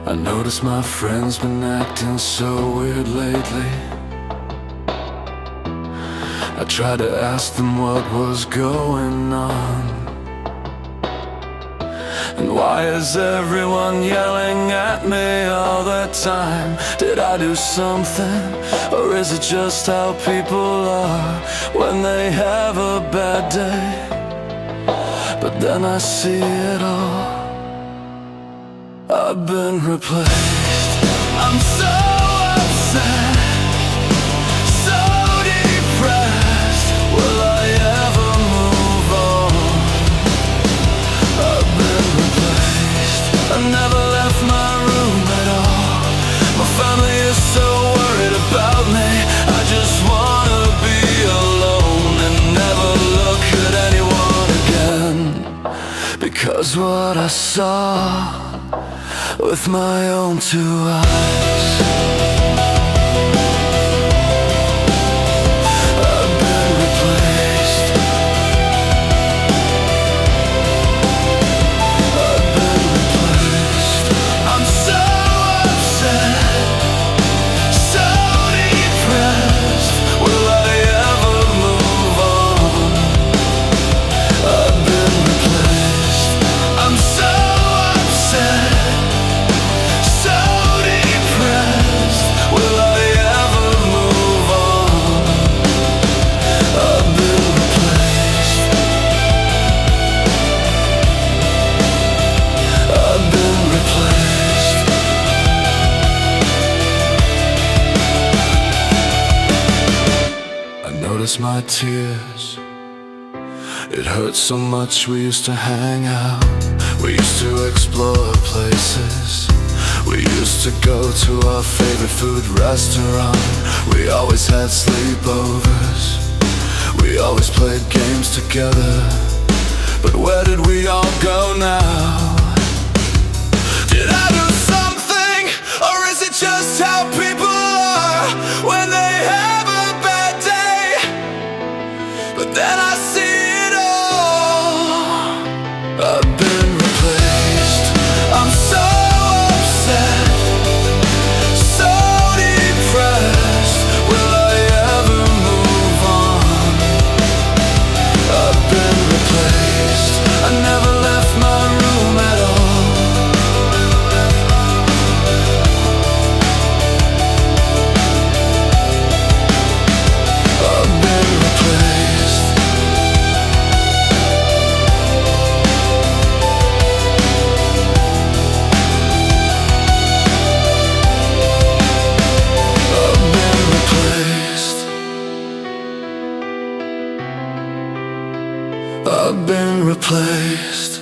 I notice my friends been acting so weird lately. I tried to ask them what was going on, and why is everyone yelling at me all the time? Did I do something, or is it just how people are when they have a bad day? But then I see it all, I've been replaced. I'm so upset, so depressed. Will I ever move on? I've been replaced. I never left my room at all. My family is so worried about me. I just wanna be alone and never look at anyone again, because what I saw with my own two eyes, I've been replaced. I've been replaced. I'm so upset, so depressed. Will I ever move on? I've been replaced. I'm so upset, so depressed. Will I ever move on? I've been replaced. I've been replaced. I notice my tears, it hurts so much. We used to hang out, we used to explore places, we used to go to our favorite food restaurant. We always had sleepovers, we always played games together. But where did we all go now? Did I do something, or is it just how people are when they have a bad day? But then I see it all, I've been replaced. I'm so upset, so depressed. Will I ever move on? I've been replaced. I never left my room at all. I've been replaced. I've been replaced. I've been replaced.